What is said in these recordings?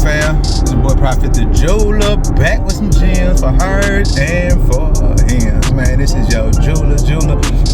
good, fam? It's your boy Prophet the Jeweler, back with some gems for her and for him. Man, this is your jeweler.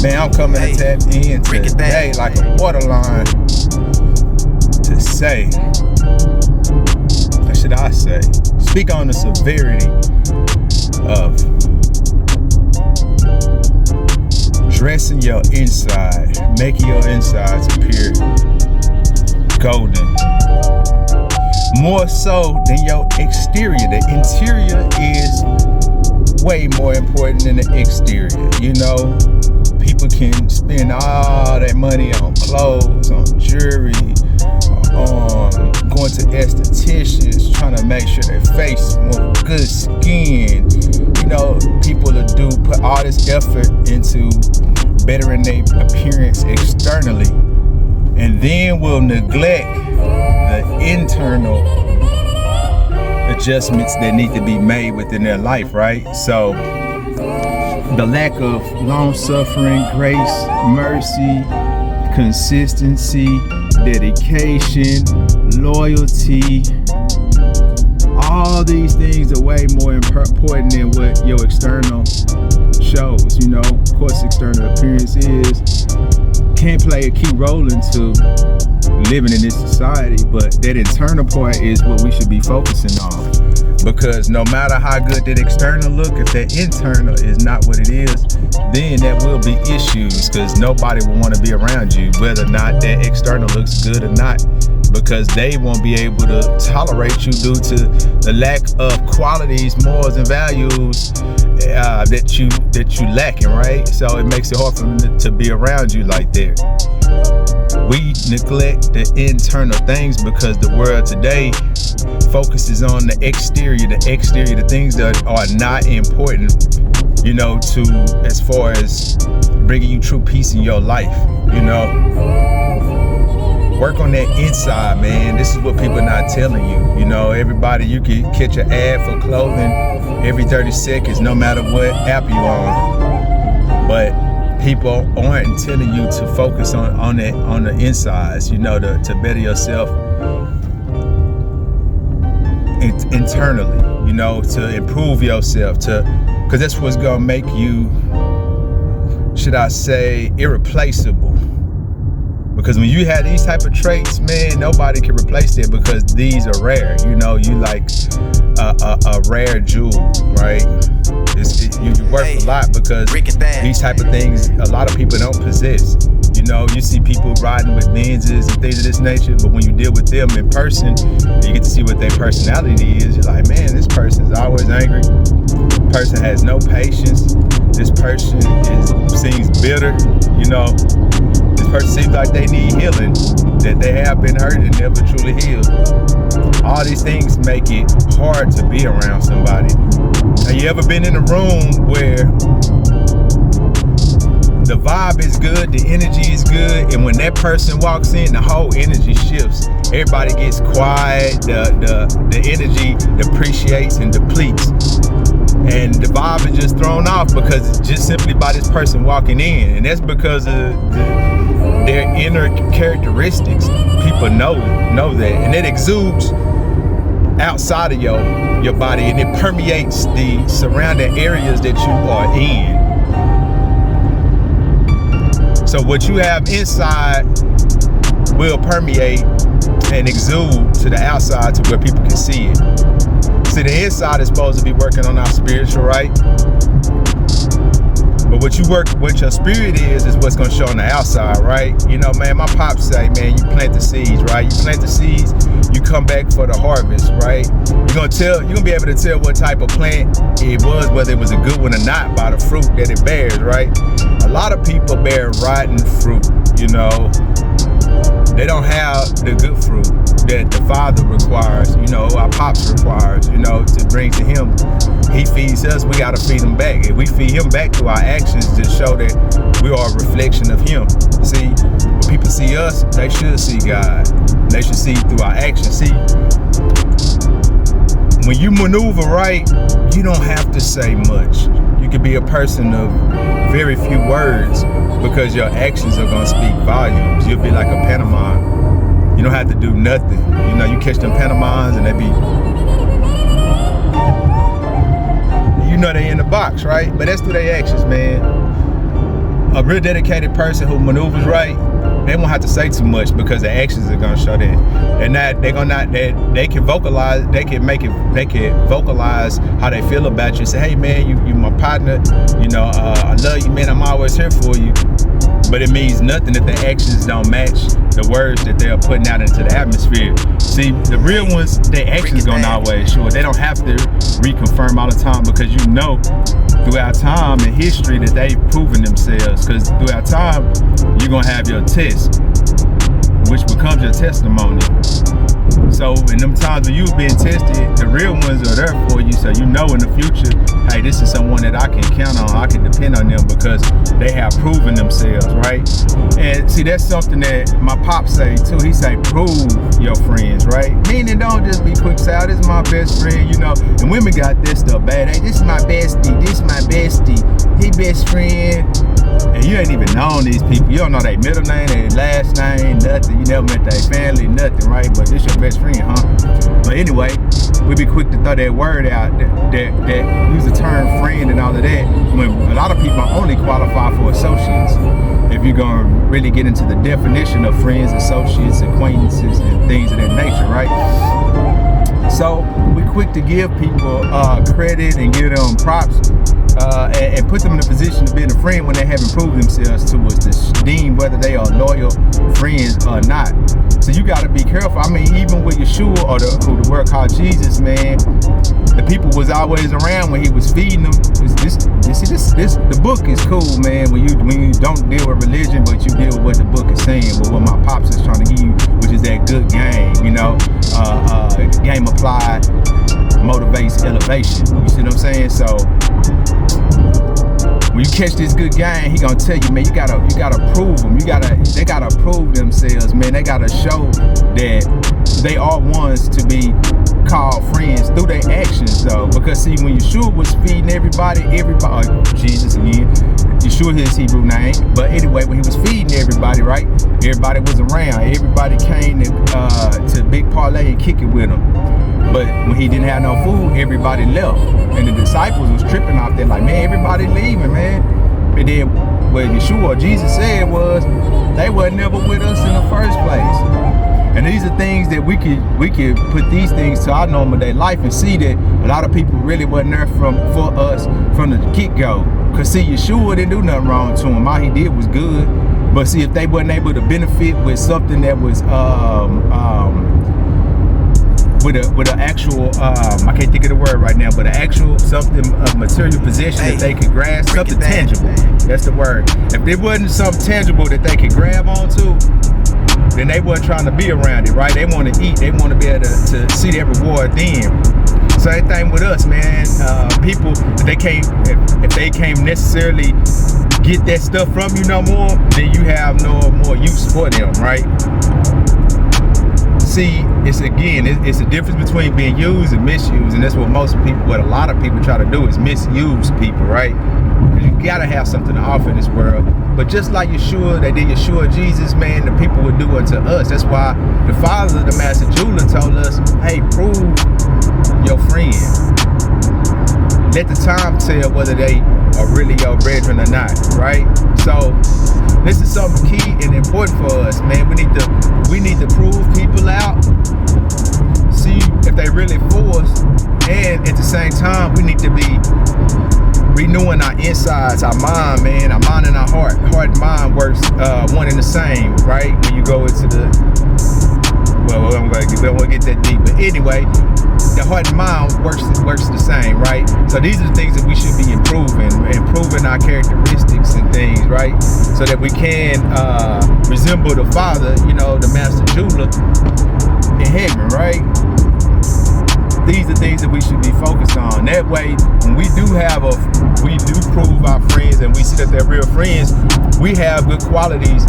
Man, I'm coming to tap in today like a waterline to say, what should I say? Speak on the severity of dressing your inside, making your insides appear golden. More so than your exterior. The interior is way more important than the exterior. You know, people can spend all that money on clothes, on jewelry, on going to estheticians, trying to make sure their face more good skin. You know, people that put all this effort into bettering their appearance externally, and then will neglect the internal adjustments that need to be made within their life, right? So the lack of long suffering, grace, mercy, consistency, dedication, loyalty, all these things are way more important than what your external shows. You know, of course, external appearance can play a key role into living in this society, but that internal part is what we should be focusing on. Because no matter how good that external look, if that internal is not what it is, then there will be issues, because nobody will want to be around you, whether or not that external looks good or not, because they won't be able to tolerate you due to the lack of qualities, morals, and values that you lacking, right? So it makes it hard for them to be around you like that. We neglect the internal things because the world today focuses on the exterior, the things that are not important, you know, as far as bringing you true peace in your life. You know, work on that inside, man. This is what people are not telling you. You know, everybody, you can catch an ad for clothing every 30 seconds, no matter what app you on. But people aren't telling you to focus on the insides, you know, to better yourself internally, you know, to improve yourself, because that's what's gonna make you, should I say, irreplaceable. Because when you have these type of traits, man, nobody can replace that, because these are rare. You know, you like a rare jewel, right? You're worth a lot, because these type of things a lot of people don't possess. You know, you see people riding with Benzes and things of this nature, but when you deal with them in person, you get to see what their personality is. You're like, man, this person's always angry. This person has no patience. This person seems bitter. You know, this person seems like they need healing, that they have been hurt and never truly healed. All these things make it hard to be around somebody. Have you ever been in a room where the vibe is good, the energy is good, and when that person walks in, the whole energy shifts. Everybody gets quiet, the energy depreciates and depletes, and the vibe is just thrown off because it's just simply by this person walking in. And that's because of their inner characteristics. People know that, and it exudes outside of your body, and it permeates the surrounding areas that you are in. So what you have inside will permeate and exude to the outside, to where people can see it. See, the inside is supposed to be working on our spiritual, right? But what your spirit is what's gonna show on the outside, right? You know, man, my pops say, man, you plant the seeds, right? You plant the seeds, you come back for the harvest, right? You're gonna be able to tell what type of plant it was, whether it was a good one or not, by the fruit that it bears, right? A lot of people bear rotten fruit, you know. They don't have the good fruit that the Father requires, you know, our pops requires, you know, to bring to him. He feeds us, we gotta feed him back. If we feed him back through our actions to show that we are a reflection of him. See, when people see us, they should see God. They should see through our actions. See, when you maneuver right, you don't have to say much. You could be a person of very few words, because your actions are gonna speak volumes. You'll be like a pantomime. You don't have to do nothing. You know, you catch them Panamans and they be, you know, they in the box, right? But that's through their actions, man. A real dedicated person who maneuvers right, they won't have to say too much because their actions are gonna show that. They can vocalize, they can vocalize how they feel about you. Say, hey man, you my partner, you know, I love you, man, I'm always here for you. But it means nothing if their actions don't match the words that they're putting out into the atmosphere. See, the real ones, their actions gonna always show it. They don't have to reconfirm all the time because you know throughout time and history that they've proven themselves. Because throughout time, you're gonna have your test, which becomes your testimony. So in them times when you've been tested, the real ones are there for you. So you know in the future, hey, this is someone that I can count on. I can depend on them because they have proven themselves, right? And see, that's something that my pop say too. He say, prove your friends, right? Meaning don't just be quick say, oh, this is my best friend, you know. And women got this stuff bad. Hey, this is my bestie. This is my bestie. He best friend. And you ain't even known these people. You don't know their middle name, their last name, nothing. You never met their family, nothing, right? But this your best friend, huh? But anyway, we be quick to throw that word out, that use the term friend and all of that, when a lot of people only qualify for associates. If you're gonna really get into the definition of friends, associates, acquaintances, and things of that nature, right? So we quick to give people credit and give them props. And put them in a position to be a friend when they haven't proved themselves to us, to deem whether they are loyal friends or not. So you got to be careful. I mean, even with Yeshua, or who the word called Jesus, man, the people was always around when he was feeding them. The book is cool, man. When you don't deal with religion, but you deal with what the book is saying, with what my pops is trying to give you, which is that good game, you know, game applied motivates elevation. You see what I'm saying? So when you catch this good game, he gonna tell you, man, you gotta prove them. They gotta prove themselves, man. They gotta show that they are ones to be called friends through their actions, though. Because see, when Yeshua was feeding everybody, Jesus again, Yeshua his Hebrew name. But anyway, when he was feeding everybody, right? Everybody was around. Everybody came to Big Parlay and kick it with him. But when he didn't have no food, everybody left. And the disciples was tripping off there like, man, everybody leaving, man. And then what Yeshua or Jesus said was, they were never with us in the first place. And these are things that we could put these things to our normal day life and see that a lot of people really wasn't there for us from the get-go. Because see, Yeshua didn't do nothing wrong to him. All he did was good. But see, if they wasn't able to benefit with something that was with an actual, I can't think of the word right now, but an actual something of material possession that they could grasp, something tangible. That's the word. If there wasn't something tangible that they could grab onto, then they weren't trying to be around it, right? They want to eat. They want to be able to see their reward then. Same thing with us, man. People, if they can't necessarily get that stuff from you no more, then you have no more use for them, right? See, it's a difference between being used and misused, and that's what a lot of people try to do is misuse people, right? You gotta have something to offer in this world. But just like Yeshua, they did Yeshua Jesus, man, the people would do unto us. That's why the father of the master jeweler told us, hey, prove your friend. Let the time tell whether they are really your brethren or not, right? So this is something key and important for us, man. We need to prove people out, see if they really for us, and at the same time, we need to be renewing our insides, our mind, man, our mind and our heart. Heart and mind works one and the same, right? When you go into we don't want to get that deep, but anyway, the heart and mind works the same, right? So these are the things that we should be improving our characteristics and things, right? So that we can resemble the Father, you know, the Master Jeweler in heaven, right? These are things that we should be focused on. That way, when we do prove our friends and we see that they're real friends, we have good qualities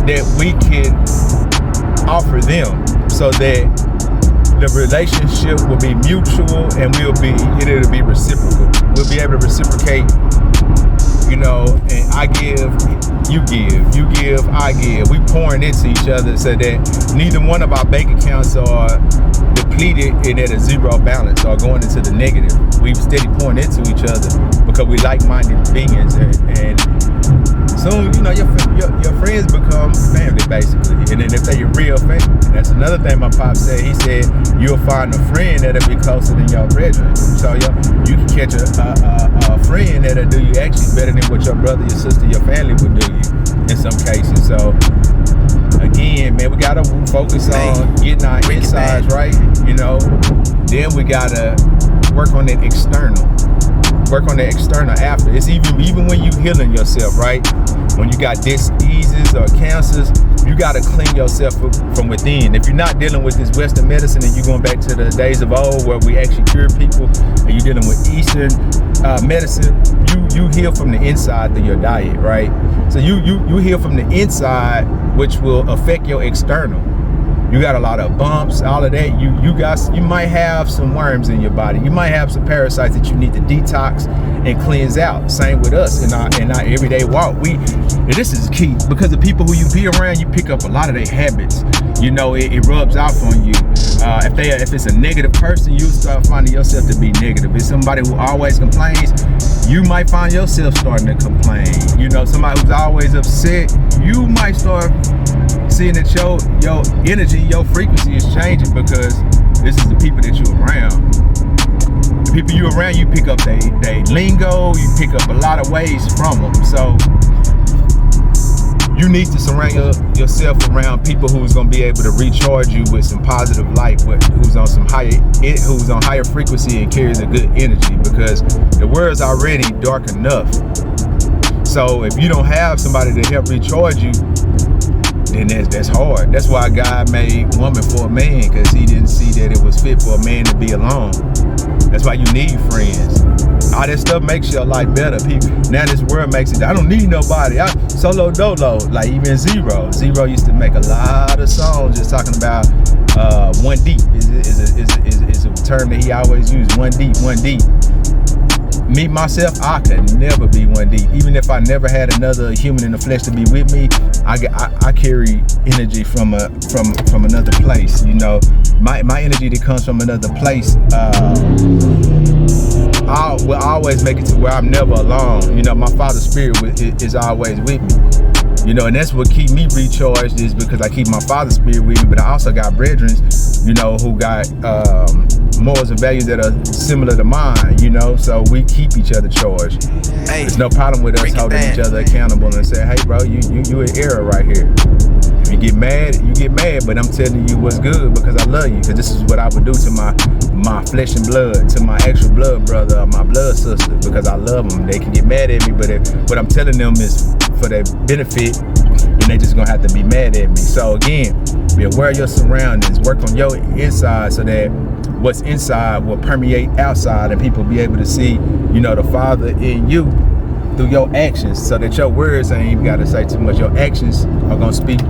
that we can offer them, so that the relationship will be mutual and it'll be reciprocal. We'll be able to reciprocate, you know, and I give, you give, I give. We pouring into each other so that neither one of our bank accounts are depleted and at a zero balance or going into the negative. We steady pouring into each other because we like-minded beings, and soon, you know, your friends become family, basically. And then if they're your real family, that's another thing my pop said. He said you'll find a friend that'll be closer than your brethren. So you can catch a friend that'll do you actually better than what your brother, your sister, your family would do you in some cases. So again, man, we gotta focus on getting our insides right, you know. Then we gotta work on that external. Work on the external after. It's even when you healing yourself, right? When you got diseases or cancers, you got to clean yourself from within. If you're not dealing with this Western medicine and you're going back to the days of old where we actually cure people, and you're dealing with Eastern medicine, you heal from the inside through your diet, right? So you heal from the inside, which will affect your external. You got a lot of bumps, all of that. You might have some worms in your body. You might have some parasites that you need to detox and cleanse out. Same with us in our everyday walk. And this is key because the people who you be around, you pick up a lot of their habits. You know, it rubs off on you. If it's a negative person, you start finding yourself to be negative. If it's somebody who always complains, you might find yourself starting to complain. You know, somebody who's always upset, you might start seeing that your energy, your frequency is changing because this is the people that you're around. The people you're around, you pick up they lingo, you pick up a lot of ways from them. So you need to surround yourself around people who's gonna be able to recharge you with some positive light, who's on higher frequency and carries a good energy, because the world's already dark enough. So if you don't have somebody to help recharge you, then that's hard. That's why God made woman for a man, because he didn't see that it was fit for a man to be alone. That's why you need friends. All that stuff makes your life better. People, now this world makes it, I don't need nobody. Solo dolo, like even Zero. Zero used to make a lot of songs just talking about one deep is a term that he always used. One deep. Me, myself, I could never be one deep. Even if I never had another human in the flesh to be with me, I carry energy from another place. You know, my energy that comes from another place will always make it to where I'm never alone. You know, my Father's spirit is always with me. You know, and that's what keep me recharged, is because I keep my Father's spirit with me, but I also got brethren, you know, who got morals and values that are similar to mine, you know, so we keep each other charged. Hey, there's no problem with us holding each other accountable and saying, hey bro, you in error right here. If you get mad, but I'm telling you what's good because I love you, because this is what I would do to my flesh and blood, to my actual blood brother or my blood sister, because I love them. They can get mad at me, but what I'm telling them is for their benefit, and they just gonna have to be mad at me. So again, be aware of your surroundings, work on your inside so that what's inside will permeate outside and people be able to see, you know, the Father in you through your actions, so that your words ain't even gotta say too much. Your actions are gonna speak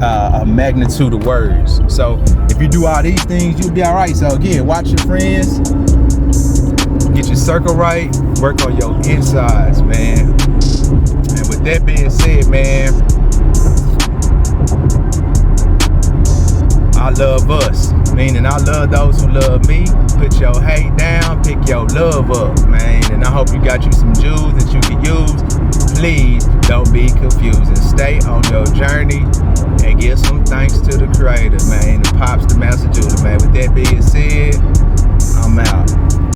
a magnitude of words. So if you do all these things, you'll be all right. So again, watch your friends, get your circle right, work on your insides, man. And with that being said, man, I love us, meaning I love those who love me. Put your hate down, pick your love up, man. And I hope you got you some jewels that you can use. Please don't be confused and stay on your journey and give some thanks to the Creator, man. The Pops, the Master Judah, man. With that being said, I'm out.